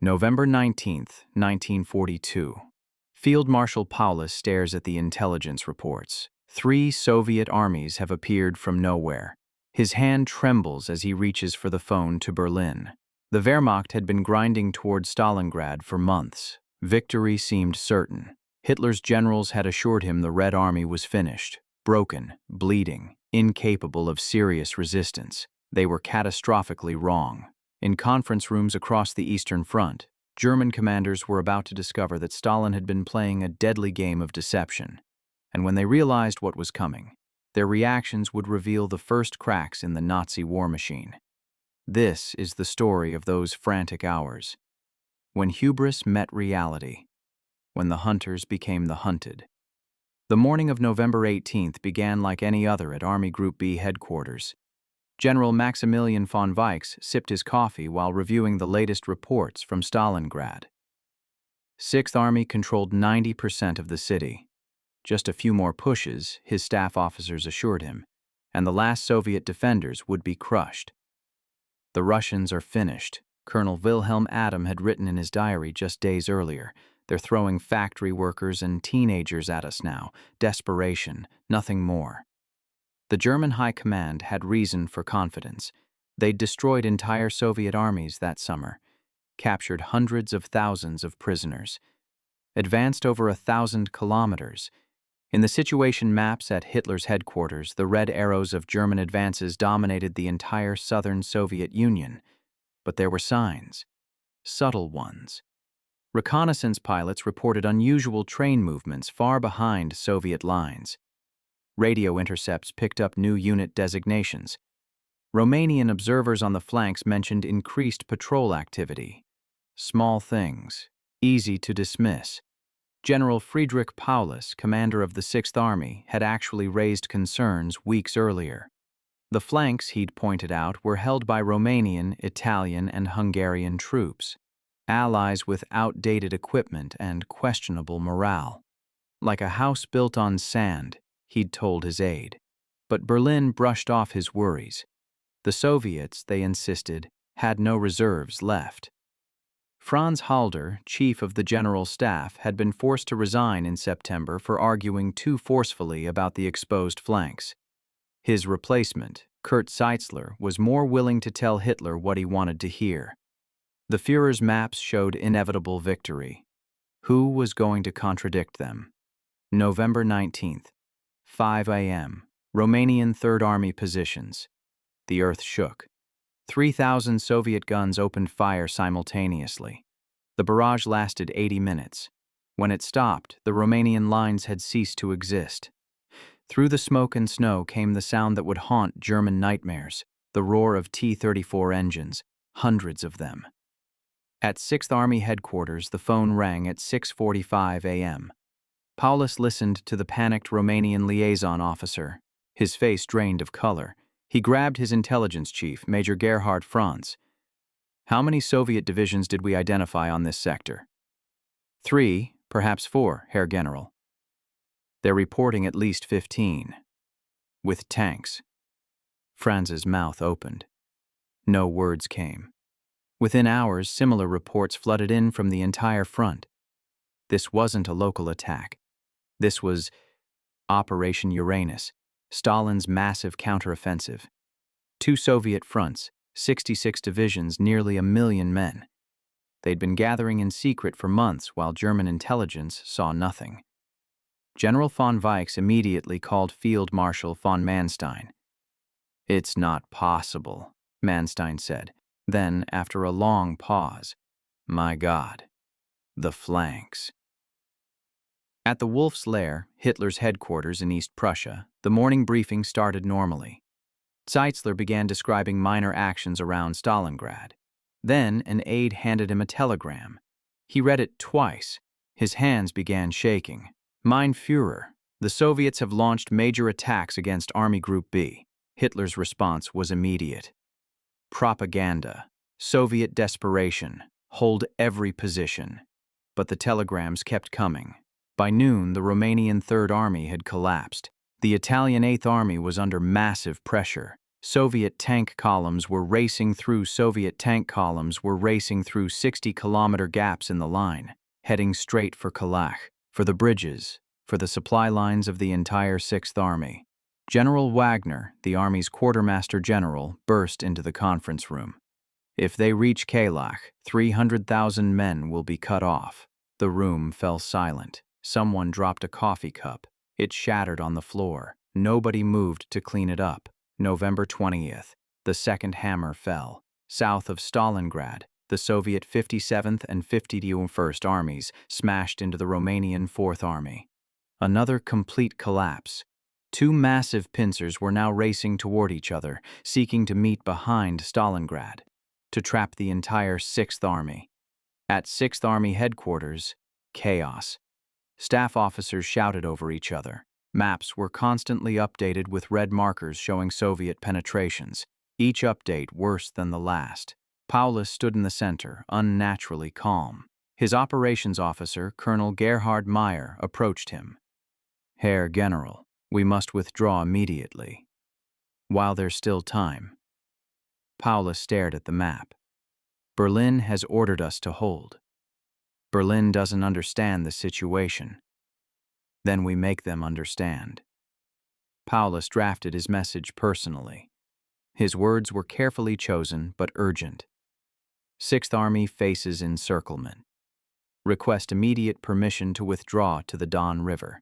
November 19th, 1942. Field Marshal Paulus stares at the intelligence reports. 3 Soviet armies have appeared from nowhere. His hand trembles as he reaches for the phone to Berlin. The Wehrmacht had been grinding toward Stalingrad for months. Victory seemed certain. Hitler's generals had assured him the Red Army was finished, broken, bleeding, incapable of serious resistance. They were catastrophically wrong. In conference rooms across the Eastern Front, German commanders were about to discover that Stalin had been playing a deadly game of deception. And when they realized what was coming, their reactions would reveal the first cracks in the Nazi war machine. This is the story of those frantic hours, when hubris met reality, when the hunters became the hunted. The morning of November 18th began like any other at Army Group B headquarters. General Maximilian von Weichs sipped his coffee while reviewing the latest reports from Stalingrad. 6th Army controlled 90% of the city. Just a few more pushes, his staff officers assured him, and the last Soviet defenders would be crushed. The Russians are finished, Colonel Wilhelm Adam had written in his diary just days earlier. They're throwing factory workers and teenagers at us now. Desperation, nothing more. The German High Command had reason for confidence. They'd destroyed entire Soviet armies that summer, captured hundreds of thousands of prisoners, advanced over 1,000 kilometers. In the situation maps at Hitler's headquarters, the red arrows of German advances dominated the entire southern Soviet Union. But there were signs, subtle ones. Reconnaissance pilots reported unusual train movements far behind Soviet lines. Radio intercepts picked up new unit designations. Romanian observers on the flanks mentioned increased patrol activity. Small things, easy to dismiss. General Friedrich Paulus, commander of the 6th Army, had actually raised concerns weeks earlier. The flanks, he'd pointed out, were held by Romanian, Italian, and Hungarian troops, allies with outdated equipment and questionable morale. Like a house built on sand, he'd told his aide. But Berlin brushed off his worries. The Soviets, they insisted, had no reserves left. Franz Halder, chief of the General Staff, had been forced to resign in September for arguing too forcefully about the exposed flanks. His replacement, Kurt Seitzler, was more willing to tell Hitler what he wanted to hear. The Führer's maps showed inevitable victory. Who was going to contradict them? November 19th. 5 a.m. Romanian 3rd Army positions. The earth shook. 3,000 Soviet guns opened fire simultaneously. The barrage lasted 80 minutes. When it stopped, the Romanian lines had ceased to exist. Through the smoke and snow came the sound that would haunt German nightmares, the roar of T-34 engines, hundreds of them. At 6th Army headquarters, the phone rang at 6:45 a.m. Paulus listened to the panicked Romanian liaison officer, his face drained of color. He grabbed his intelligence chief, Major Gerhard Franz. How many Soviet divisions did we identify on this sector? 3, perhaps 4, Herr General. They're reporting at least 15. With tanks. Franz's mouth opened. No words came. Within hours, similar reports flooded in from the entire front. This wasn't a local attack. This was Operation Uranus, Stalin's massive counteroffensive. 2 Soviet fronts, 66 divisions, nearly 1 million men. They'd been gathering in secret for months while German intelligence saw nothing. General von Weichs immediately called Field Marshal von Manstein. "It's not possible," Manstein said. Then, after a long pause, "My God, the flanks." At the Wolf's Lair, Hitler's headquarters in East Prussia, the morning briefing started normally. Seitzler began describing minor actions around Stalingrad. Then an aide handed him a telegram. He read it twice. His hands began shaking. "Mein Führer, the Soviets have launched major attacks against Army Group B." Hitler's response was immediate. "Propaganda. Soviet desperation. Hold every position." But the telegrams kept coming. By noon, the Romanian 3rd Army had collapsed. The Italian 8th Army was under massive pressure. Soviet tank columns were racing through 60-kilometer gaps in the line, heading straight for Kalach, for the bridges, for the supply lines of the entire Sixth Army. General Wagner, the Army's quartermaster general, burst into the conference room. If they reach Kalach, 300,000 men will be cut off. The room fell silent. Someone dropped a coffee cup. It shattered on the floor. Nobody moved to clean it up. November 20th, the second hammer fell. South of Stalingrad, the Soviet 57th and 51st Armies smashed into the Romanian 4th Army. Another complete collapse. Two massive pincers were now racing toward each other, seeking to meet behind Stalingrad, to trap the entire 6th Army. At 6th Army headquarters, chaos. Staff officers shouted over each other. Maps were constantly updated with red markers showing Soviet penetrations, each update worse than the last. Paulus stood in the center, unnaturally calm. His operations officer, Colonel Gerhard Meyer, approached him. "Herr General, we must withdraw immediately, while there's still time." Paulus stared at the map. "Berlin has ordered us to hold. Berlin doesn't understand the situation. Then we make them understand." Paulus drafted his message personally. His words were carefully chosen but urgent. 6th Army faces encirclement. Request immediate permission to withdraw to the Don River.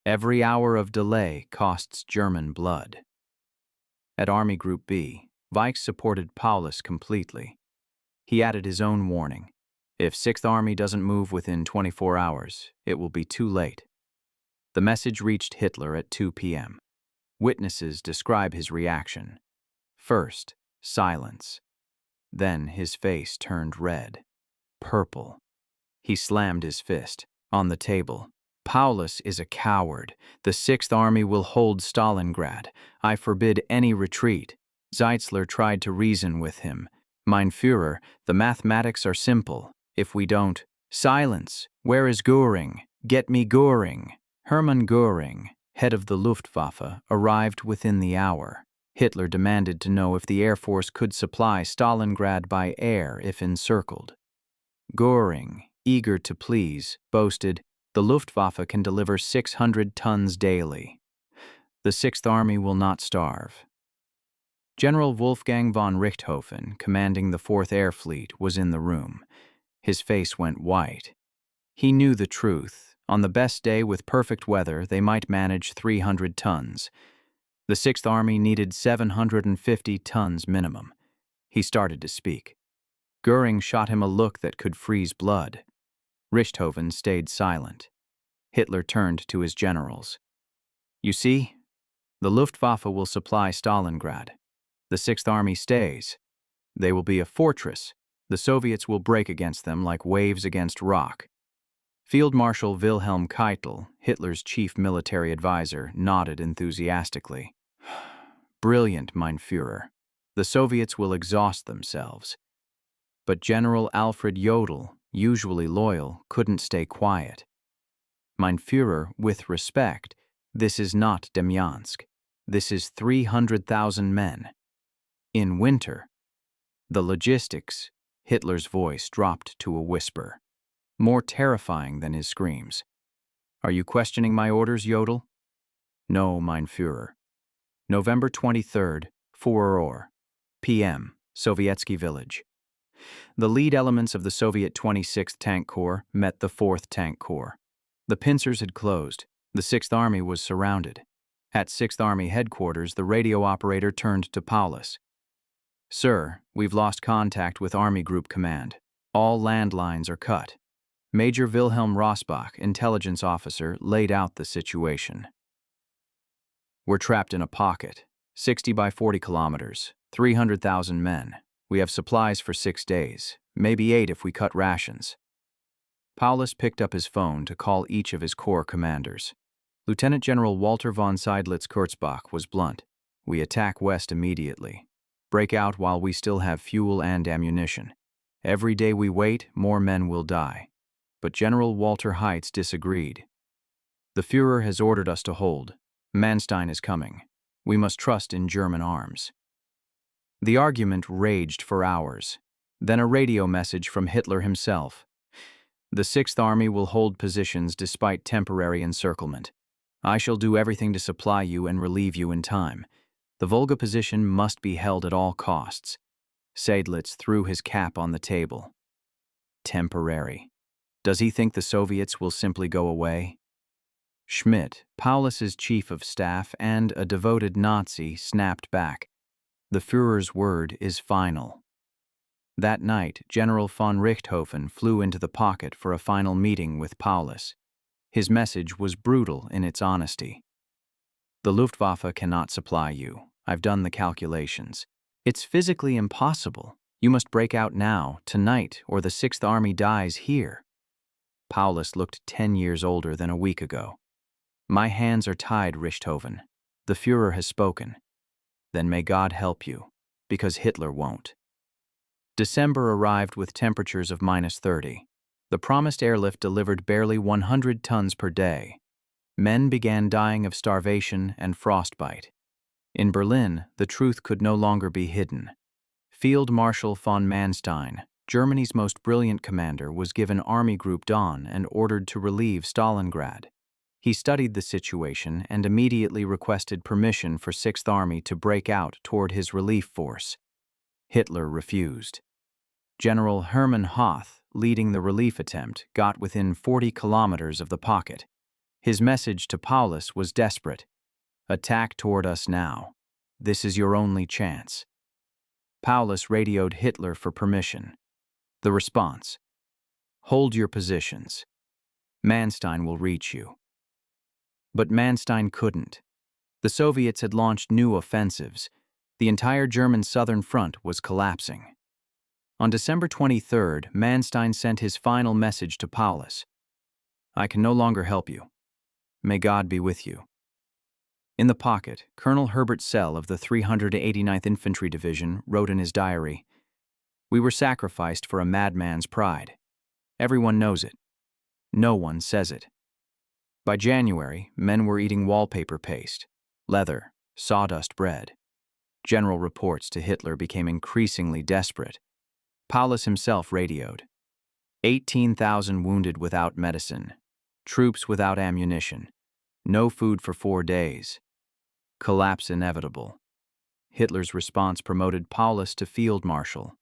Every hour of delay costs German blood. At Army Group B, Weichs supported Paulus completely. He added his own warning. If 6th Army doesn't move within 24 hours, it will be too late. The message reached Hitler at 2 p.m. Witnesses describe his reaction. First, silence. Then his face turned red, purple. He slammed his fist on the table. "Paulus is a coward. The 6th Army will hold Stalingrad. I forbid any retreat." Zeitzler tried to reason with him. "Mein Führer, the mathematics are simple. If we don't—" "Silence! Where is Göring? Get me Göring!" Hermann Göring, head of the Luftwaffe, arrived within the hour. Hitler demanded to know if the Air Force could supply Stalingrad by air if encircled. Göring, eager to please, boasted, "The Luftwaffe can deliver 600 tons daily. The 6th Army will not starve." General Wolfgang von Richthofen, commanding the 4th Air Fleet, was in the room. His face went white. He knew the truth. On the best day with perfect weather, they might manage 300 tons. The 6th Army needed 750 tons minimum. He started to speak. Göring shot him a look that could freeze blood. Richthofen stayed silent. Hitler turned to his generals. "You see, the Luftwaffe will supply Stalingrad. The 6th Army stays. They will be a fortress. The Soviets will break against them like waves against rock." Field Marshal Wilhelm Keitel, Hitler's chief military advisor, nodded enthusiastically. "Brilliant, mein Führer. The Soviets will exhaust themselves." But General Alfred Jodl, usually loyal, couldn't stay quiet. "Mein Führer, with respect, this is not Demyansk. This is 300,000 men. In winter." The logistics, Hitler's voice dropped to a whisper, more terrifying than his screams. "Are you questioning my orders, Jodl?" "No, mein Führer." November 23rd, 4 p.m., Sovietsky Village. The lead elements of the Soviet 26th Tank Corps met the 4th Tank Corps. The pincers had closed. The 6th Army was surrounded. At 6th Army headquarters, the radio operator turned to Paulus. "Sir, we've lost contact with Army Group Command. All landlines are cut." Major Wilhelm Rosbach, intelligence officer, laid out the situation. "We're trapped in a pocket, 60 by 40 kilometers, 300,000 men. We have supplies for 6 days, maybe 8 if we cut rations." Paulus picked up his phone to call each of his corps commanders. Lieutenant General Walter von Seidlitz-Kurzbach was blunt. "We attack west immediately. Break out while we still have fuel and ammunition. Every day we wait, more men will die." But General Walter Heitz disagreed. "The Führer has ordered us to hold. Manstein is coming. We must trust in German arms." The argument raged for hours. Then a radio message from Hitler himself. The Sixth Army will hold positions despite temporary encirclement. I shall do everything to supply you and relieve you in time. The Volga position must be held at all costs. Seydlitz threw his cap on the table. Temporary. Does he think the Soviets will simply go away? Schmidt, Paulus's chief of staff and a devoted Nazi, snapped back. The Führer's word is final. That night, General von Richthofen flew into the pocket for a final meeting with Paulus. His message was brutal in its honesty. The Luftwaffe cannot supply you. I've done the calculations. It's physically impossible. You must break out now, tonight, or the Sixth Army dies here. Paulus looked 10 years older than a week ago. My hands are tied, Richthofen. The Führer has spoken. Then may God help you, because Hitler won't. December arrived with temperatures of -30. The promised airlift delivered barely 100 tons per day. Men began dying of starvation and frostbite. In Berlin, the truth could no longer be hidden. Field Marshal von Manstein, Germany's most brilliant commander, was given Army Group Dawn and ordered to relieve Stalingrad. He studied the situation and immediately requested permission for Sixth Army to break out toward his relief force. Hitler refused. General Hermann Hoth, leading the relief attempt, got within 40 kilometers of the pocket. His message to Paulus was desperate. Attack toward us now. This is your only chance. Paulus radioed Hitler for permission. The response: hold your positions. Manstein will reach you. But Manstein couldn't. The Soviets had launched new offensives. The entire German southern front was collapsing. On December 23rd, Manstein sent his final message to Paulus. I can no longer help you. May God be with you. In the pocket, Colonel Herbert Sell of the 389th Infantry Division wrote in his diary, "We were sacrificed for a madman's pride. Everyone knows it. No one says it." By January, men were eating wallpaper paste, leather, sawdust bread. General reports to Hitler became increasingly desperate. Paulus himself radioed. 18,000 wounded without medicine. Troops without ammunition. No food for 4 days. Collapse inevitable. Hitler's response promoted Paulus to field marshal.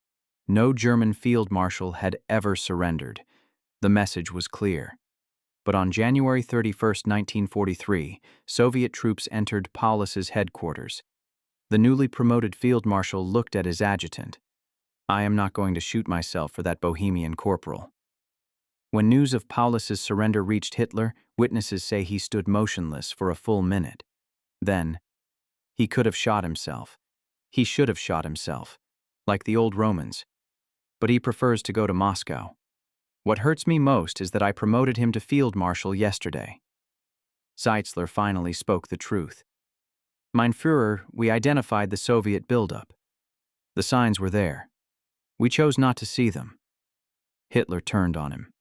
No German field marshal had ever surrendered. The message was clear. But on January 31, 1943, Soviet troops entered Paulus's headquarters. The newly promoted field marshal looked at his adjutant. I am not going to shoot myself for that Bohemian corporal. When news of Paulus's surrender reached Hitler, witnesses say he stood motionless for a full minute. Then, he could have shot himself. He should have shot himself, like the old Romans. But he prefers to go to Moscow. What hurts me most is that I promoted him to field marshal yesterday. Zeitzler finally spoke the truth. Mein Führer, we identified the Soviet buildup. The signs were there. We chose not to see them. Hitler turned on him.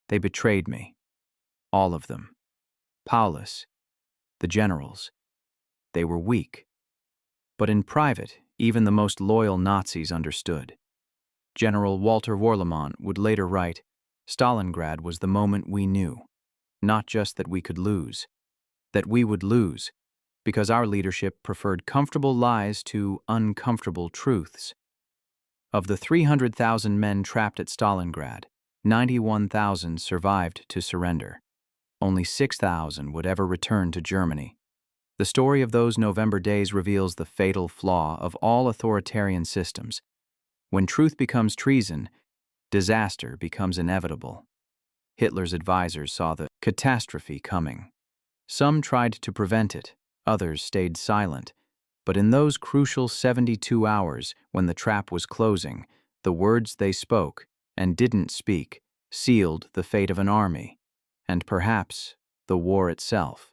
They betrayed me. All of them. Paulus, the generals. They were weak. But in private, even the most loyal Nazis understood. General Walter Warlimont would later write, Stalingrad was the moment we knew, not just that we could lose, that we would lose, because our leadership preferred comfortable lies to uncomfortable truths. Of the 300,000 men trapped at Stalingrad, 91,000 survived to surrender. Only 6,000 would ever return to Germany. The story of those November days reveals the fatal flaw of all authoritarian systems. When truth becomes treason, disaster becomes inevitable. Hitler's advisors saw the catastrophe coming. Some tried to prevent it, others stayed silent. But in those crucial 72 hours when the trap was closing, the words they spoke and didn't speak sealed the fate of an army, and perhaps the war itself.